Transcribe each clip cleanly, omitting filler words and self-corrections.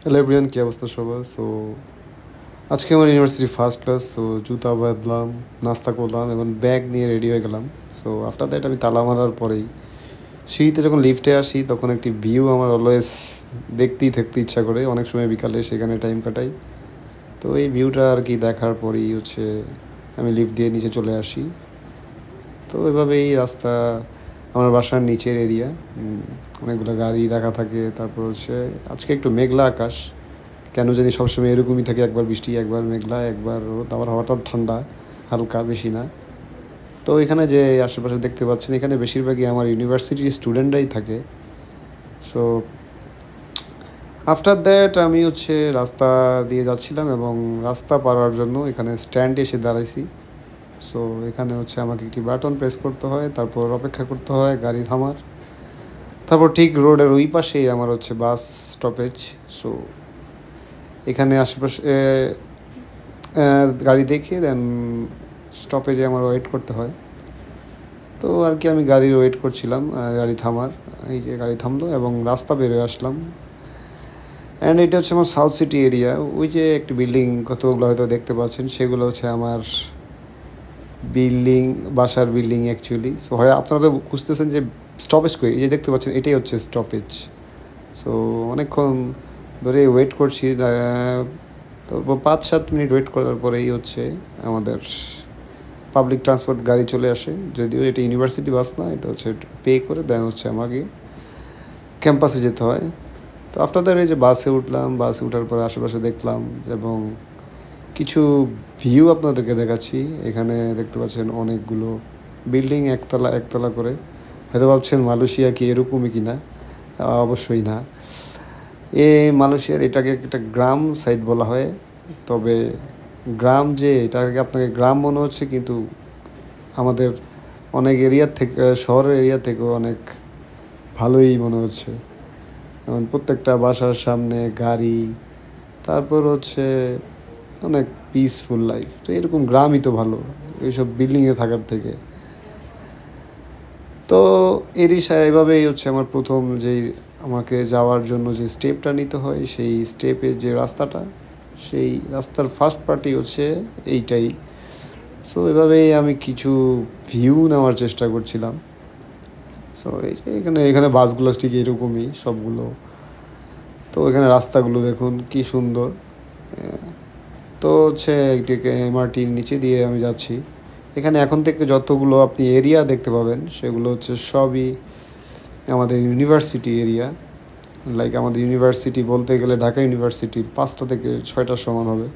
Hello everyone, কী অবস্থা সবার? আজকে আমার ইউনিভার্সিটি ফার্স্ট ক্লাস। জুতা বাঁধলাম, নাস্তা করলাম এবং ব্যাগ নিয়ে রেডি হয়ে গেলাম। আফটার দ্যাট আমি তালা মারার পরেই সিঁড়িতে যখন লিফটে আসি তখন একটি ভিউ আমার অলওয়েজ দেখতেই থাকতে ইচ্ছা করে। অনেক সময় বিকালে সেখানে টাইম কাটাই। তো এই ভিউটা আর কি দেখার পরেই আমি লিফট দিয়ে নিচে চলে আসি। তো এভাবেই রাস্তা, আমার বাসার নিচের এরিয়া, অনেকগুলো গাড়ি রাখা থাকে। তারপর আজকে একটু মেঘলা আকাশ, কেন জানি সবসময় এরকমই থাকে, একবার বৃষ্টি, একবার মেঘলা, একবার রোদ, আবার হাওয়াটা ঠান্ডা হালকা, বেশি না। তো এখানে যে আশেপাশে দেখতে পাচ্ছেন, এখানে বেশিরভাগই আমার ইউনিভার্সিটির স্টুডেন্টরাই থাকে। সো আফটার দ্যাট আমি রাস্তা দিয়ে যাচ্ছিলাম এবং রাস্তা পারার জন্য এখানে স্ট্যান্ডে এসে দাঁড়াইছি। এখানে আমাকে একটি বাটন প্রেস করতে হয়, তারপর অপেক্ষা করতে হয় গাড়ি থামার। তারপর ঠিক রোডের ওই পাশেই আমার বাস স্টপেজ। সো এখানে আশেপাশে গাড়ি দেখে দেন স্টপেজে আমার ওয়েট করতে হয়। তো আর কি আমি গাড়ির ওয়েট করছিলাম গাড়ি থামার। এই যে গাড়ি থামলো এবং রাস্তা বেরোয় আসলাম। অ্যান্ড এটা আমার সাউথ সিটি এরিয়া। ওই যে একটি বিল্ডিং, কতগুলো হয়তো দেখতে পাচ্ছেন, সেগুলো আমার বিল্ডিং, বাসার বিল্ডিং অ্যাকচুয়ালি। হয় আপনারা তো খুঁজতেছেন যে স্টপেজ কই, এই যে দেখতে পাচ্ছেন এটাই স্টপেজ। অনেকক্ষণ ধরে ওয়েট করছি। তো 5-7 মিনিট ওয়েট করার পরেই আমাদের পাবলিক ট্রান্সপোর্ট গাড়ি চলে আসে। যদিও এটা ইউনিভার্সিটি বাস না, এটা পে করে দেন আমাকে ক্যাম্পাসে যেতে হয়। তো আফটার দ্যাট এই যে বাসে উঠলাম, বাসে ওঠার পরে আশেপাশে দেখলাম এবং কিছু ভিউ আপনাদেরকে দেখাচ্ছি। এখানে দেখতে পাচ্ছেন অনেকগুলো বিল্ডিং, একতলা একতলা করে। হয়তো ভাবছেন মালয়েশিয়া কি এরকমই কিনা, অবশ্যই না। মালয়েশিয়ার এটাকে একটা গ্রাম সাইড বলা হয়। তবে গ্রাম যে এটাকে আপনাকে গ্রাম মনে হচ্ছে, কিন্তু আমাদের অনেক এরিয়ার থেকে, শহরের এরিয়া থেকেও অনেক ভালোই মনে হচ্ছে। যেমন প্রত্যেকটা বাসার সামনে গাড়ি, তারপর অনেক পিসফুল লাইফ। তো এরকম গ্রামই তো ভালো এইসব বিল্ডিংয়ে থাকার থেকে। তো এভাবেই আমার প্রথম যেই আমাকে যাওয়ার জন্য যে স্টেপটা নিতে হয়, সেই স্টেপের যে রাস্তাটা, সেই রাস্তার ফার্স্ট পার্টি এইটাই। এভাবেই আমি কিছু ভিউ নেওয়ার চেষ্টা করছিলাম। এই যে এখানে বাসগুলো ঠিক এরকমই সবগুলো। তো এখানে রাস্তাগুলো দেখুন কি সুন্দর। তো একটিকে এমআরটির নিচে দিয়ে আমি যাচ্ছি। এখানে এখন থেকে যতগুলো আপনি এরিয়া দেখতে পাবেন, সেগুলো সবই আমাদের ইউনিভার্সিটি এরিয়া। লাইক আমাদের ইউনিভার্সিটি বলতে গেলে ঢাকা ইউনিভার্সিটির 5টা থেকে 6টার সমান হবে।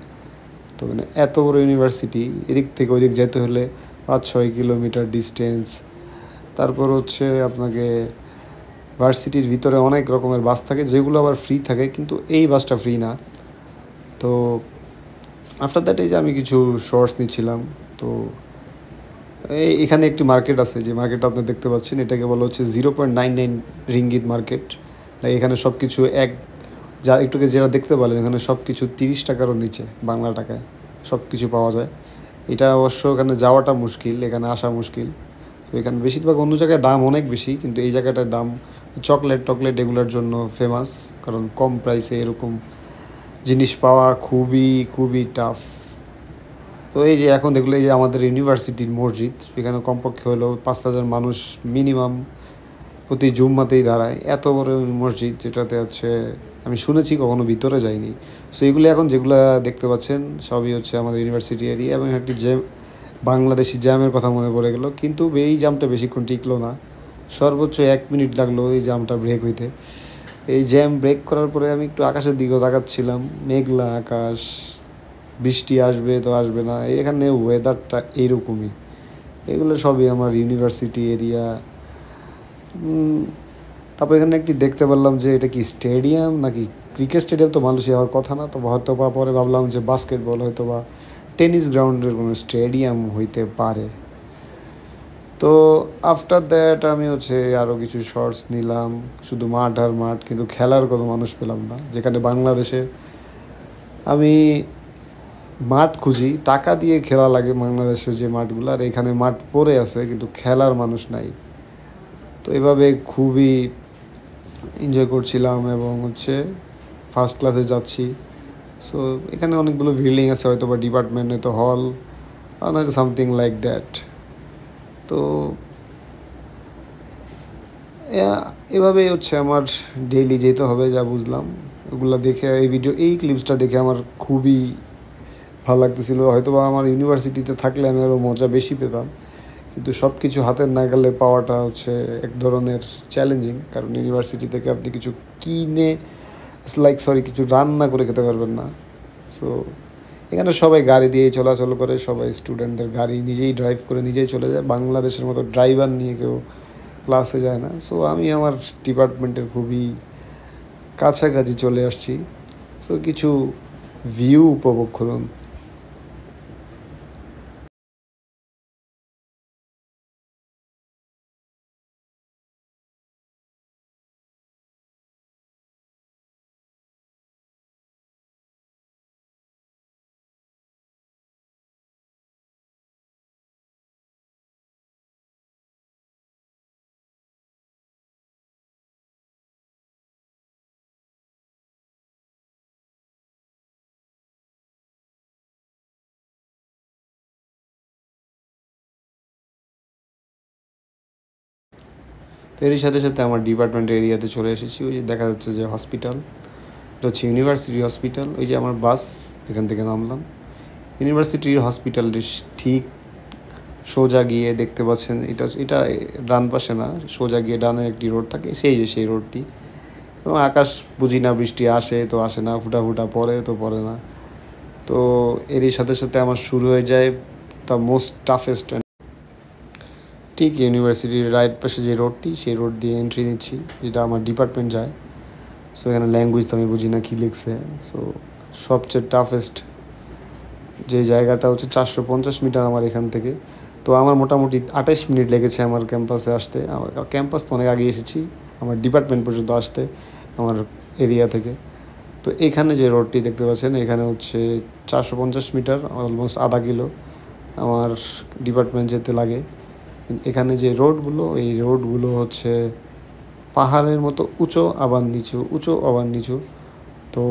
তো এত বড় ইউনিভার্সিটি, এদিক থেকে ওইদিক যেতে হলে 5-6 কিলোমিটার ডিস্টেন্স। তারপর আপনাকে ভার্সিটির ভিতরে অনেক রকমের বাস থাকে, যেগুলো আবার ফ্রি থাকে, কিন্তু এই বাসটা ফ্রি না। তো আফটার দ্যাট এই যে আমি কিছু শর্টস নিচ্ছিলাম। তো এখানে একটি মার্কেট আছে, যে মার্কেটটা আপনি দেখতে পাচ্ছেন, এটাকে বলা 0.99 রিঙ্গিত মার্কেট। এখানে সব কিছু যেটা দেখতে পেলেন, এখানে সব কিছু 30 টাকারও নিচে, বাংলা টাকায় সব কিছু পাওয়া যায়। এটা অবশ্য এখানে যাওয়াটা মুশকিল, এখানে আসা মুশকিল। তো এখানে বেশিরভাগ অন্য জায়গায় দাম অনেক বেশি, কিন্তু এই জায়গাটার দাম চকলেট এগুলোর জন্য ফেমাস, কারণ কম প্রাইসে এরকম জিনিস পাওয়া খুবই খুবই টাফ। তো এই যে এখন দেখলে, এই যে আমাদের ইউনিভার্সিটির মসজিদ, এখানে কমপক্ষে হলো 5,000 মানুষ মিনিমাম প্রতি জুম্মাতেই দাঁড়ায়। এত বড় মসজিদ, যেটাতে আমি শুনেছি, কখনো ভিতরে যাইনি। এগুলো এখন যেগুলো দেখতে পাচ্ছেন সবই আমাদের ইউনিভার্সিটি এরিয়া। এবং একটি বাংলাদেশি জ্যামের কথা মনে পড়ে গেল, কিন্তু এই জ্যামটা বেশিক্ষণ টিকলো না। সর্বোচ্চ 1 মিনিট লাগলো এই জ্যামটা ব্রেক হইতে। এই জ্যাম ব্রেক করার পরে আমি একটু আকাশের দিকেও তাকাচ্ছিলাম, মেঘলা আকাশ, বৃষ্টি আসবে তো আসবে না, এখানে ওয়েদারটা এইরকমই। এগুলো সবই আমার ইউনিভার্সিটি এরিয়া। তারপর এখানে একটি দেখতে পারলাম যে এটা কি স্টেডিয়াম নাকি ক্রিকেট স্টেডিয়াম, তো মালয়েশিয়া হওয়ার কথা না। তো হয়তো বা পরে ভাবলাম যে বাস্কেটবল হয়তো বা টেনিস গ্রাউন্ডের কোনো স্টেডিয়াম হইতে পারে। তো আফটার দ্যাট আমি আরও কিছু শর্টস নিলাম। শুধু মাঠ আর মাঠ, কিন্তু খেলার কোনো মানুষ পেলাম না। যেখানে বাংলাদেশে আমি মাঠ খুঁজি, টাকা দিয়ে খেলা লাগে বাংলাদেশের যে মাঠগুলো, আর এখানে মাঠ পড়ে আছে কিন্তু খেলার মানুষ নাই। তো এভাবে খুবই এনজয় করছিলাম এবং ফার্স্ট ক্লাসে যাচ্ছি। সো এখানে অনেকগুলো বিল্ডিং আছে, হয়তো বা ডিপার্টমেন্ট, হয়তো হল, নয়তো সামথিং লাইক দ্যাট। তো এভাবেই হচ্ছে আমার ডেইলি যেতে হবে, যা বুঝলাম। ওগুলো দেখে এই ক্লিপসটা দেখে আমার খুবই ভালো লাগতেছিলো। হয়তো বা আমার ইউনিভার্সিটিতে থাকলে আমি আরও মজা বেশি পেতাম, কিন্তু সব কিছু হাতের নাগালে পাওয়াটা হচ্ছে এক ধরনের চ্যালেঞ্জিং। কারণ ইউনিভার্সিটি থেকে আপনি কিছু কিনে কিছু রান্না করে খেতে পারবেন না। সো এখানে সবাই গাড়ি দিয়ে চলাচল করে, সবাই স্টুডেন্টদের গাড়ি নিজেই ড্রাইভ করে নিজেই চলে যায়। বাংলাদেশের মতো ড্রাইভার নিয়ে কেউ ক্লাসে যায় না। সো আমি আমার ডিপার্টমেন্টের খুবই কাছাকাছি চলে আসছি। সো কিছু ভিউ উপভোগ করুন। তো এরই সাথে সাথে আমার ডিপার্টমেন্টের এরিয়াতে চলে এসেছি। ওই যে দেখা যাচ্ছে যে হসপিটাল, এটা হচ্ছে ইউনিভার্সিটি হসপিটাল। ওই যে আমার বাস যেখান থেকে নামলাম, ইউনিভার্সিটির হসপিটালটি ঠিক সোজা গিয়ে দেখতে পাচ্ছেন, এটা ডান পাশে না, সোজা গিয়ে ডানে একটি রোড থাকে, সেই রোডটি। এবং আকাশ বুঝি না, বৃষ্টি আসে তো আসে না, ফুটা ফুটা পড়ে তো পড়ে না। তো এরই সাথে সাথে আমার শুরু হয়ে যায় দ্য মোস্ট টাফেস্ট। ঠিক ইউনিভার্সিটির রাইট পাশে যে রোডটি, সেই রোড দিয়ে এন্ট্রি নিচ্ছি, যেটা আমার ডিপার্টমেন্ট যায়। সো এখানে ল্যাঙ্গুয়েজ তো আমি বুঝি না কী লিখছে। সো সবচেয়ে টাফেস্ট যে জায়গাটা হচ্ছে 450 মিটার আমার এখান থেকে। তো আমার মোটামুটি 28 মিনিট লেগেছে আমার ক্যাম্পাসে আসতে। আমার ক্যাম্পাস তো অনেক আগে এসেছি, আমার ডিপার্টমেন্ট পর্যন্ত আসতে আমার এরিয়া থেকে। তো এখানে যে রোডটি দেখতে পাচ্ছেন, এখানে হচ্ছে 450 মিটার, অলমোস্ট আধা কিলো আমার ডিপার্টমেন্ট যেতে লাগে। এখানে যে রোডগুলো, এই রোডগুলো হচ্ছে পাহাড়ের মতো উঁচু আবার নিচু, উঁচু আবার নিচু। তো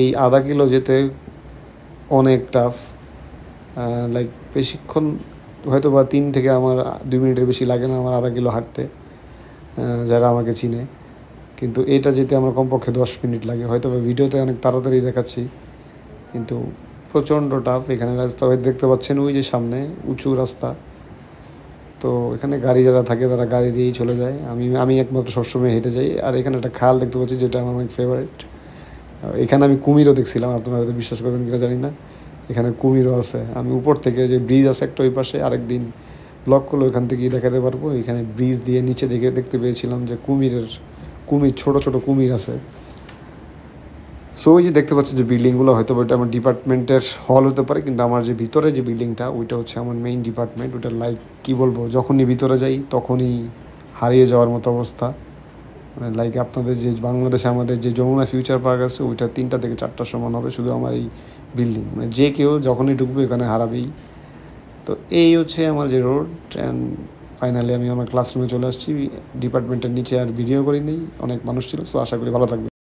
এই আধা কিলো যেতে অনেক টাফ। বেশিক্ষণ হয়তো বা 3 থেকে আমার 2 মিনিটের বেশি লাগে না আমার আধা কিলো হাঁটতে, যারা আমাকে চিনে। কিন্তু এটা যেতে আমার কমপক্ষে 10 মিনিট লাগে। হয়তো বা ভিডিওতে অনেক তাড়াতাড়ি দেখাচ্ছি, কিন্তু প্রচণ্ড টাফ। এখানে রাস্তা হয়তো দেখতে পাচ্ছেন, ওই যে সামনে উঁচু রাস্তা। তো এখানে গাড়ি যারা থাকে তারা গাড়ি দিয়েই চলে যায়, আমি একমাত্র সবসময় হেঁটে যাই। আর এখানে একটা খাল দেখতে পাচ্ছি, যেটা আমার অনেক ফেভারিট। এখানে আমি কুমিরও দেখছিলাম, আপনারা হয়তো বিশ্বাস করবেন কিনা জানি না, এখানে কুমিরও আছে। আমি উপর থেকে যে ব্রিজ আছে একটা ওই পাশে, আরেকদিন ব্লগ করলে ওইখান থেকেই দেখাতে পারবো। এখানে ব্রিজ দিয়ে নিচে দেখতে পেয়েছিলাম যে কুমির ছোট ছোট কুমির আছে। সো ওই যে দেখতে পাচ্ছি যে বিল্ডিংগুলো, হয়তো ওইটা আমার ডিপার্টমেন্টের হল হতে পারে, কিন্তু আমার যে ভিতরে যে বিল্ডিংটা, ওইটা হচ্ছে আমার মেইন ডিপার্টমেন্ট। ওইটা কী বলবো, যখনই ভিতরে যাই তখনই হারিয়ে যাওয়ার মতো অবস্থা। মানে আপনাদের যে বাংলাদেশে আমাদের যে যমুনা ফিউচার পার্ক আছে, ওইটা 3টা থেকে 4টার সমান হবে শুধু আমার এই বিল্ডিং। মানে যে কেউ যখনই ঢুকবে এখানে হারাবেই। তো এই হচ্ছে আমার যে রোড। অ্যান্ড ফাইনালি আমি আমার ক্লাসরুমে চলে আসছি। ডিপার্টমেন্টের নিচে আর ভিডিও করি নেই, অনেক মানুষ ছিল। সো আশা করি ভালো থাকবে।